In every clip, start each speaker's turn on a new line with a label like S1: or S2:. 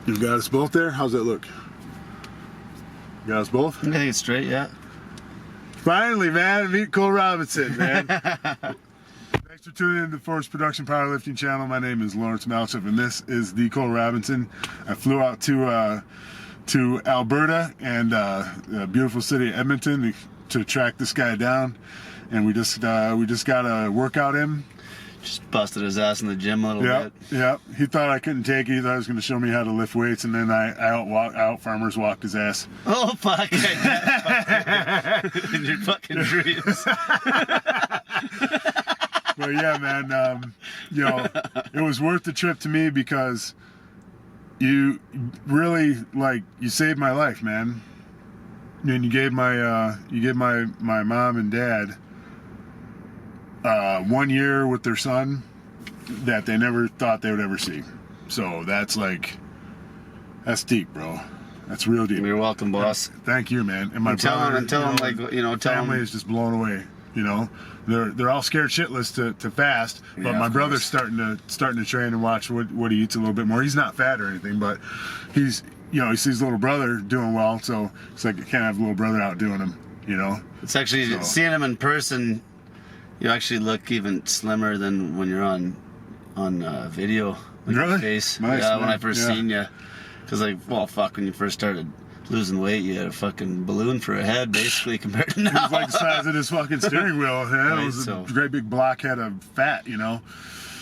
S1: You got us both there? How's that look? Got us both?
S2: I think it's straight, yeah.
S1: Finally, man, meet Cole Robinson, man. Thanks for tuning in to the Force Production Powerlifting channel. My name is Lawrence Malchuk, and this is the Cole Robinson. I flew out to Alberta and the beautiful city of Edmonton to track this guy down, and we just got a workout in.
S2: Just busted his ass in the gym a little bit.
S1: Yeah. He thought I couldn't take it. He thought I was going to show me how to lift weights, and then I out farmers walked his ass.
S2: Oh fuck! In your fucking dreams.
S1: But yeah, man, you know, it was worth the trip to me because you really, like, you saved my life, man. And you gave my mom and dad 1 year with their son that they never thought they would ever see. So that's deep, bro. That's real deep.
S2: You're welcome, boss.
S1: Thank you, man. And my
S2: tell him, like, you know,
S1: family is just blown away. You know, they're all scared shitless to fast, but
S2: yeah,
S1: my brother's starting to train and watch what he eats a little bit more. He's not fat or anything, but he's, you know, he sees little brother doing well, so it's like, you can't have little brother out doing him. You know,
S2: it's actually seeing him in person. You actually look even slimmer than when you're on video. Like
S1: really?
S2: Your face.
S1: Nice,
S2: yeah,
S1: man.
S2: when I first seen you, because like, well, fuck, when you first started losing weight, you had a fucking balloon for a head, basically, compared to now.
S1: It was like the size of this fucking steering wheel. Yeah,
S2: Right,
S1: it was
S2: so
S1: a great big blockhead of fat, you know.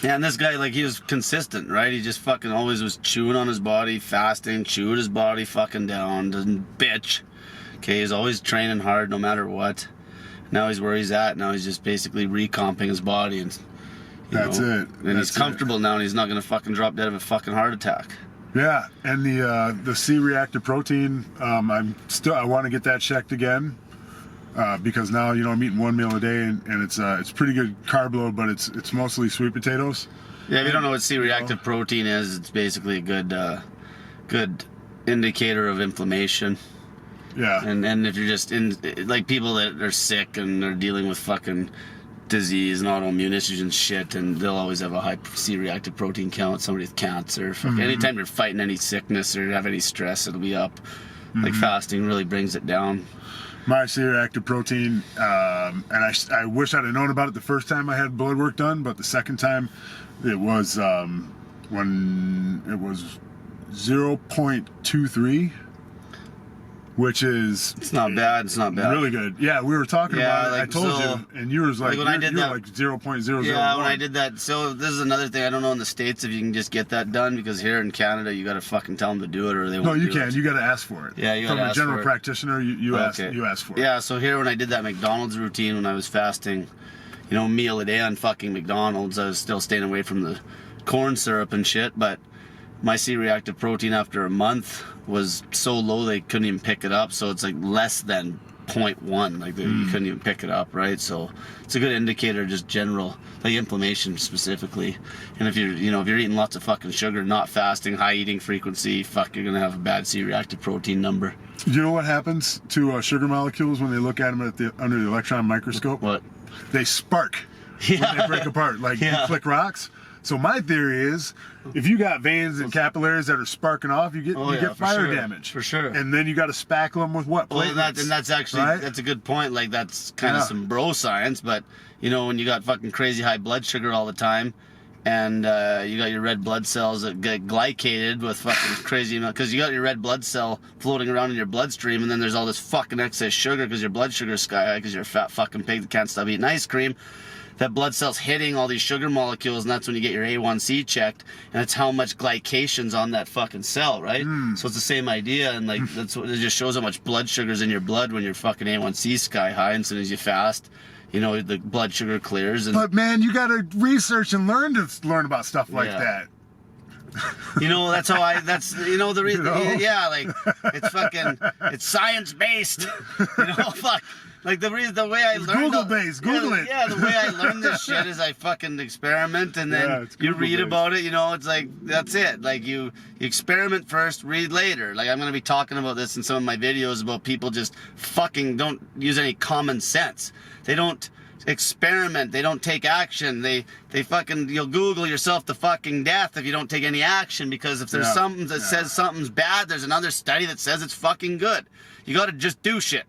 S2: Yeah, and this guy, like, he was consistent, right? He just fucking always was chewing on his body, fasting, chewed his body fucking down, doesn't bitch. Okay, he's always training hard no matter what. Now he's where he's at. Now he's just basically recomping his body, and
S1: That's it.
S2: And he's comfortable now, and he's not gonna fucking drop dead of a fucking heart attack. Yeah,
S1: and the C-reactive protein, I want to get that checked again, because now, you know, I'm eating 1 meal a day, and it's pretty good carb load, but it's mostly sweet potatoes.
S2: Yeah, if you don't know what C-reactive protein is, it's basically a good indicator of inflammation.
S1: Yeah.
S2: And if you're just like people that are sick and they're dealing with fucking disease and autoimmune issues and shit, and they'll always have a high C-reactive protein count. Somebody with cancer, anytime you're fighting any sickness or have any stress, it'll be up. Like fasting really brings it down.
S1: My C-reactive protein, and I wish I'd have known about it the first time I had blood work done, but the second time it was when it was 0.23. Which is...
S2: It's not bad, it's not bad.
S1: Really good. Yeah, we were talking about it.
S2: Like,
S1: I told you, and you was like,
S2: when I did that,
S1: like 0.001.
S2: Yeah, when I did that, so this is another thing, I don't know in the States if you can just get that done, because here in Canada, you gotta fucking tell them to do it or they won't.
S1: No, you can. You gotta ask for it.
S2: Yeah, you gotta ask for it.
S1: From a general practitioner, you ask for it.
S2: Yeah, so here when I did that McDonald's routine when I was fasting, you know, meal a day on fucking McDonald's, I was still staying away from the corn syrup and shit, but my C-reactive protein after a month was so low they couldn't even pick it up, so it's like less than 0.1, like you couldn't even pick it up, right? So it's a good indicator, just general, like inflammation specifically. And if you're eating lots of fucking sugar, not fasting, high eating frequency, fuck, you're gonna have a bad C-reactive protein number.
S1: Do you know what happens to sugar molecules when they look at them under the electron microscope?
S2: What?
S1: They spark when they break apart, like you click rocks. So my theory is, if you got veins and capillaries that are sparking off, you get fire damage.
S2: For sure.
S1: And then you got to spackle them with what?
S2: Well, that's actually, right? That's a good point. Like, that's kind of some bro science, but, you know, when you got fucking crazy high blood sugar all the time, and you got your red blood cells that get glycated with fucking crazy amount, because you got your red blood cell floating around in your bloodstream, and then there's all this fucking excess sugar because your blood sugar is sky high because you're a fat fucking pig that can't stop eating ice cream. That blood cell's hitting all these sugar molecules, and that's when you get your A1C checked, and it's how much glycation's on that fucking cell, right? So it's the same idea, and like that's what it just shows how much blood sugar's in your blood when your fucking A1C's sky high, and as soon as you fast, you know, the blood sugar clears.
S1: But man, you gotta research and learn about stuff like that.
S2: You know, that's you know, the reason, yeah, like, it's science-based, you know, fuck. Like, the way I learned...
S1: Google-based, Google it.
S2: Yeah, the way I learned this shit is I fucking experiment, and then you read about it, you know, it's like, that's it. Like, you experiment first, read later. Like, I'm going to be talking about this in some of my videos about people just fucking don't use any common sense. They don't experiment. They don't take action. They fucking, you'll Google yourself to fucking death if you don't take any action, because if there's something that says something's bad, there's another study that says it's fucking good. You got to just do shit.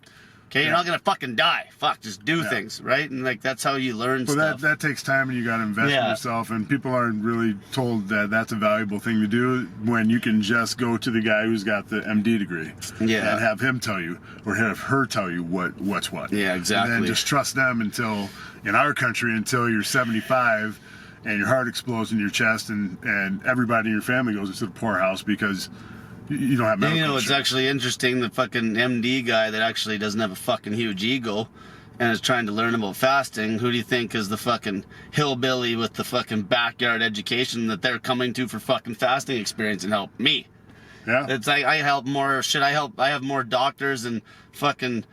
S2: Okay, you're not gonna fucking die. Fuck, just do things, right? And like that's how you learn stuff.
S1: Well, that takes time, and you got to invest in yourself. And people aren't really told that that's a valuable thing to do when you can just go to the guy who's got the MD degree, and have him tell you or have her tell you what's what.
S2: Yeah, exactly.
S1: And then just trust them until, in our country, until you're 75, and your heart explodes in your chest, and everybody in your family goes into the poorhouse because you don't have medical insurance.
S2: It's actually interesting, the fucking MD guy that actually doesn't have a fucking huge ego and is trying to learn about fasting, who do you think is the fucking hillbilly with the fucking backyard education that they're coming to for fucking fasting experience and help? Me.
S1: Yeah.
S2: It's like I help more shit. I have more doctors and fucking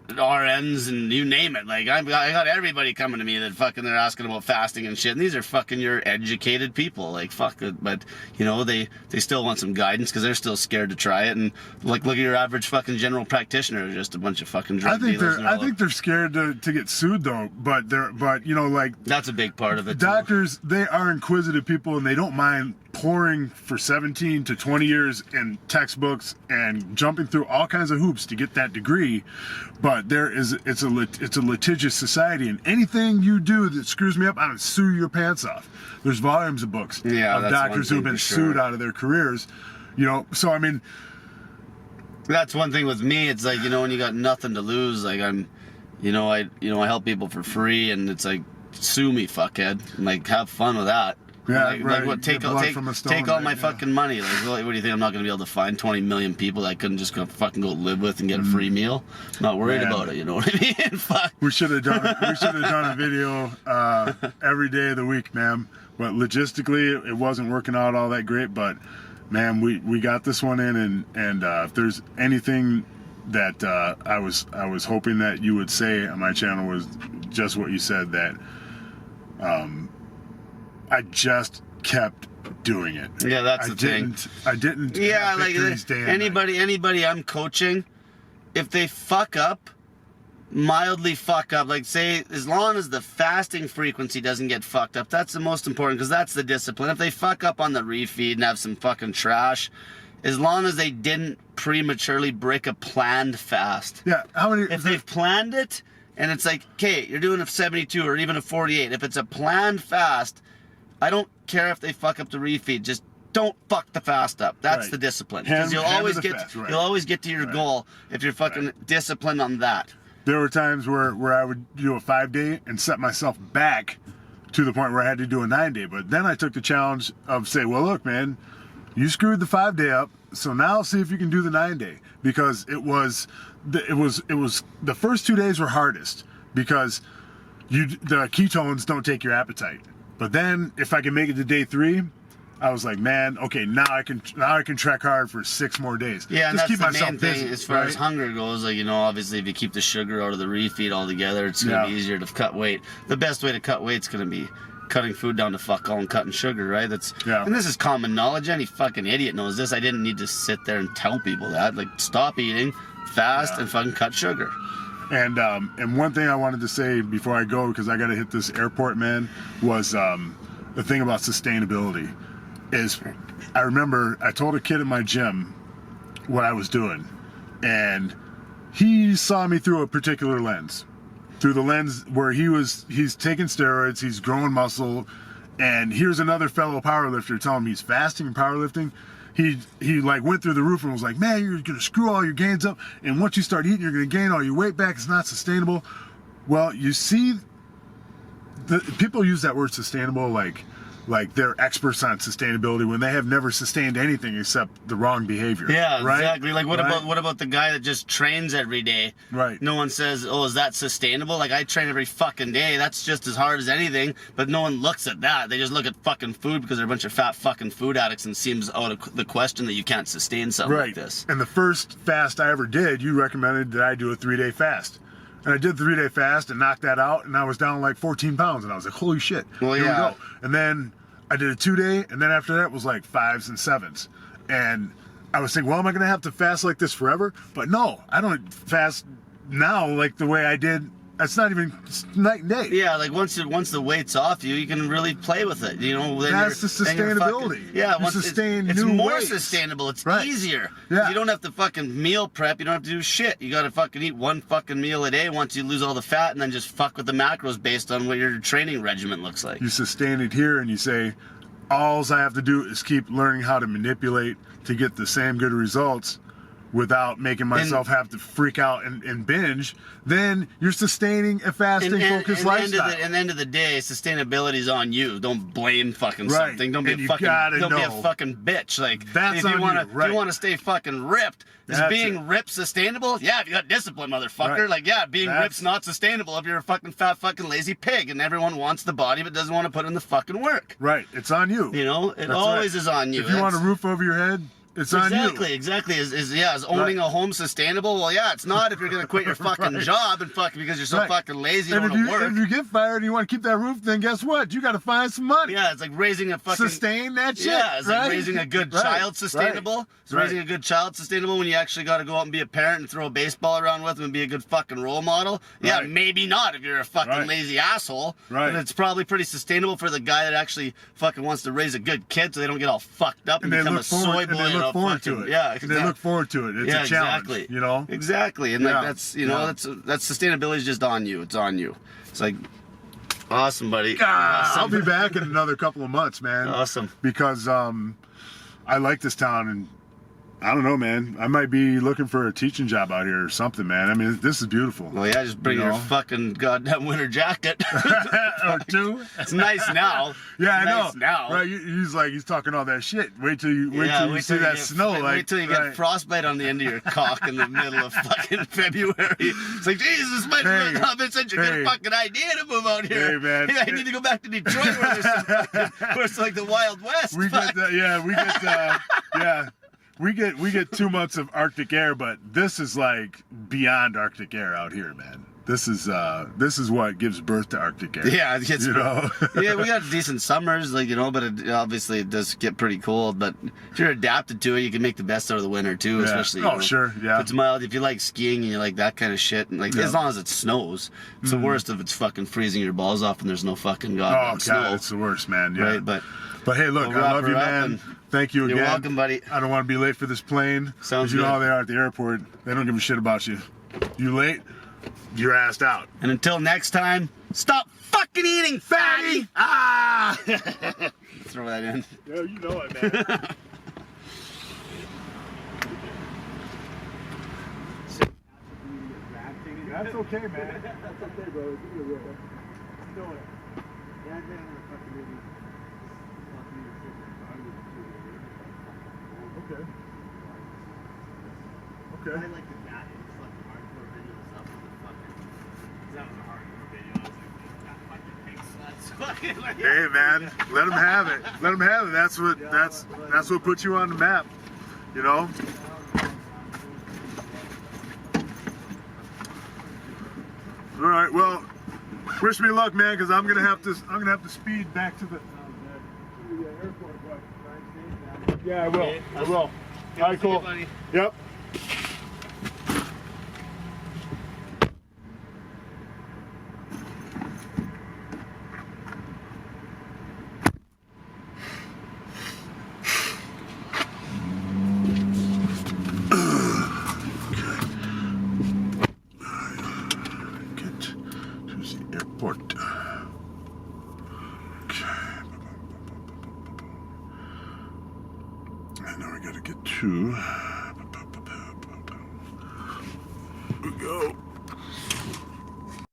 S2: RNs and you name it. Like I got everybody coming to me that fucking they're asking about fasting and shit. And these are fucking your educated people. Like fuck it, but you know they still want some guidance because they're still scared to try it. And like look at your average fucking general practitioner, just a bunch of fucking drug dealers.
S1: I think they're scared to get sued though. But you know, like
S2: that's a big part of it.
S1: Doctors, they are inquisitive people and they don't mind pouring for 17 to 20 years in textbooks and jumping through all kinds of hoops to get that degree. But it's a litigious society, and anything you do that screws me up, I'm gonna sue your pants off. There's volumes of books of doctors who've been sued out of their careers. You know, so I mean,
S2: that's one thing with me. It's like, you know, when you got nothing to lose, like I help people for free, and it's like, sue me, fuckhead. Like, have fun with that.
S1: Yeah,
S2: like,
S1: right.
S2: Like what? Take all my fucking money. Like, what do you think? I'm not going to be able to find 20 million people that I couldn't just go fucking go live with and get a free meal? I'm not worried about it. You know what I mean? Fuck.
S1: We should have done a video every day of the week, man. But logistically, it wasn't working out all that great. But man, we got this one in, and if there's anything that I was hoping that you would say on my channel was just what you said, that I just kept doing it.
S2: Yeah, that's the thing.
S1: I didn't.
S2: Yeah, like anybody I'm coaching, if they fuck up, mildly fuck up, like say, as long as the fasting frequency doesn't get fucked up, that's the most important, because that's the discipline. If they fuck up on the refeed and have some fucking trash, as long as they didn't prematurely break a planned fast.
S1: Yeah,
S2: if they've planned it, and it's like, okay, you're doing a 72 or even a 48. If it's a planned fast, I don't care if they fuck up the refeed. Just don't fuck the fast up. That's the discipline. Because you'll always get to your goal if you're fucking disciplined on that.
S1: There were times where I would do a 5-day and set myself back to the point where I had to do a 9-day. But then I took the challenge of say, well, look, man, you screwed the 5-day up, so now see if you can do the 9-day. Because it was the first 2 days were hardest because the ketones don't take your appetite. But then if I can make it to day 3, I was like, man, okay, now I can trek hard for 6 more days.
S2: Yeah, and
S1: just
S2: that's
S1: keep
S2: the main thing as far as hunger goes. Like, you know, obviously if you keep the sugar out of the refeed altogether, it's gonna be easier to cut weight. The best way to cut weight's gonna be cutting food down to fuck all and cutting sugar, right? And this is common knowledge. Any fucking idiot knows this. I didn't need to sit there and tell people that. Like, stop eating, fast, and fucking cut sugar.
S1: And one thing I wanted to say before I go, because I got to hit this airport, man, was the thing about sustainability. Is I remember I told a kid in my gym what I was doing, and he saw me through a particular lens. Through the lens where he's taking steroids, he's growing muscle, and here's another fellow powerlifter telling me he's fasting and powerlifting. He like went through the roof and was like, man, you're gonna screw all your gains up, and once you start eating, you're gonna gain all your weight back. It's not sustainable. Well, you see, the people use that word sustainable like they're experts on sustainability when they have never sustained anything except the wrong behavior. Yeah, right?
S2: Exactly. Like what about the guy that just trains every day?
S1: Right.
S2: No one says, oh, is that sustainable? Like, I train every fucking day. That's just as hard as anything, but no one looks at that. They just look at fucking food because they're a bunch of fat fucking food addicts, and it seems out of the question that you can't sustain something like this.
S1: And the first fast I ever did, you recommended that I do a 3-day fast. And I did the 3-day fast and knocked that out, and I was down like 14 pounds, and I was like, holy shit, here we go. And then I did a 2-day, and then after that was like 5s and 7s. And I was thinking, well, am I going to have to fast like this forever? But no, I don't fast now like the way I did That's not even night and day.
S2: Yeah, like once the weight's off you, you can really play with it. You know, then
S1: That's the sustainability.
S2: Yeah,
S1: you
S2: once
S1: sustain
S2: it's
S1: new
S2: more
S1: weights.
S2: sustainable. It's
S1: Right.
S2: easier.
S1: Yeah.
S2: You don't have to fucking meal prep. You don't have to do shit. You got to fucking eat one fucking meal a day once you lose all the fat, and then just fuck with the macros based on what your training regimen looks like.
S1: You sustain it here, and you say, all I have to do is keep learning how to manipulate to get the same good results without making myself have to freak out and binge. Then you're sustaining a fasting focused lifestyle.
S2: At the end of the day, sustainability is on you. Don't blame fucking
S1: Right.
S2: something. Don't be
S1: And
S2: a
S1: you
S2: fucking
S1: gotta
S2: don't be a
S1: know.
S2: fucking bitch. Like
S1: That's
S2: if
S1: on
S2: you wanna
S1: you, right.
S2: if you wanna stay fucking ripped, is
S1: That's
S2: being
S1: it.
S2: ripped sustainable? Yeah, if you got discipline, motherfucker.
S1: Right.
S2: Like, yeah, being
S1: That's-
S2: ripped's not sustainable if you're a fucking fat fucking lazy pig and everyone wants the body but doesn't want to put in the fucking work.
S1: Right. It's on you.
S2: You know? It
S1: That's
S2: always
S1: right.
S2: is on you.
S1: If you want a
S2: That's-
S1: roof over your head, it's on you.
S2: Exactly. Is owning
S1: Right.
S2: a home sustainable? Well, yeah, it's not if you're gonna quit your fucking
S1: Right.
S2: job and fucking because you're so
S1: Right.
S2: fucking lazy you
S1: And
S2: don't
S1: if
S2: want to work.
S1: if you get fired and you want to keep that roof, then guess what? You got to find some money.
S2: Yeah, it's like raising a fucking
S1: Sustain that shit.
S2: Yeah, it's
S1: right?
S2: like raising a good
S1: Right.
S2: child sustainable.
S1: Right.
S2: It's raising a good child sustainable when you actually got to go out and be a parent and throw a baseball around with them and be a good fucking role model. Yeah,
S1: Right.
S2: maybe not if you're a fucking
S1: Right.
S2: lazy asshole.
S1: Right.
S2: But it's probably pretty sustainable for the guy that actually fucking wants to raise a good kid so they don't get all fucked up and,
S1: And they
S2: become
S1: look
S2: a soy
S1: forward,
S2: boy
S1: and they
S2: and
S1: look
S2: a
S1: forward
S2: fucking,
S1: to it.
S2: Yeah,
S1: And they look forward to it. It's
S2: yeah,
S1: a challenge.
S2: exactly.
S1: You know.
S2: Exactly, and
S1: Yeah.
S2: like that's that's sustainability is just on you. It's on you. It's like awesome, buddy. Awesome.
S1: I'll be back in another couple of months, man.
S2: Awesome.
S1: Because I like this town, and I don't know, man. I might be looking for a teaching job out here or something, man. I mean, this is beautiful.
S2: Well, yeah, just bring
S1: You
S2: your
S1: know?
S2: fucking goddamn winter jacket.
S1: Or two.
S2: It's nice now.
S1: Yeah,
S2: It's
S1: I know.
S2: nice now.
S1: Right? He's talking all that shit. Wait till you
S2: Yeah,
S1: see
S2: till you
S1: that
S2: get-
S1: snow.
S2: Wait till you
S1: right.
S2: get frostbite on the end of your cock in the middle of fucking February. It's like, Jesus, my
S1: Hey.
S2: God, it's such a good
S1: Hey.
S2: fucking idea to move out here.
S1: Hey, man.
S2: I need to go back to Detroit where there's some fucking, where it's like the Wild West.
S1: We
S2: Fuck.
S1: get we get 2 months of Arctic air, but this is like beyond Arctic air out here, man. This is what gives birth to Arctic air.
S2: Yeah, it gets,
S1: You know?
S2: yeah, we got decent summers, like, you know, but obviously it does get pretty cold. But if you're adapted to it, you can make the best out of the winter too,
S1: Yeah.
S2: especially.
S1: Oh,
S2: you know,
S1: sure, yeah.
S2: If it's mild, if you like skiing and you like that kind of shit, and like
S1: Yeah.
S2: as long as it snows, it's the worst if it's fucking freezing your balls off and there's no fucking
S1: Oh
S2: goddamn
S1: God,
S2: snow.
S1: it's the worst, man. Yeah.
S2: Right, but
S1: hey, look,
S2: we'll
S1: I
S2: wrap
S1: love
S2: her
S1: you,
S2: up
S1: man.
S2: and
S1: Thank you again.
S2: you're welcome, buddy.
S1: I don't want to be late for this plane.
S2: Sounds
S1: 'Cause you know
S2: good.
S1: how they are at the airport. They don't give a shit about you. You late? You're assed out.
S2: And until next time, stop fucking eating, fatty!
S1: Ah!
S2: Throw that in.
S1: Yo, you know it, man. That's okay, man. That's okay, bro. Give me a real. Let's do it. Okay. Okay.
S2: I like the cat in fucking hardcore videos up with the fucking. That was a hardcore video. I was like, that fucking pig sluts. Fucking like.
S1: Hey, man, let them have it. Let them have it. That's what puts you on the map. You know. All right. Well, wish me luck, man, because I'm gonna have to speed back to the airport. Yeah, I will.
S2: Okay,
S1: I will. All right, cool.
S2: Buddy.
S1: Yep. Get to the airport. Okay. And now we gotta get to. Here we go.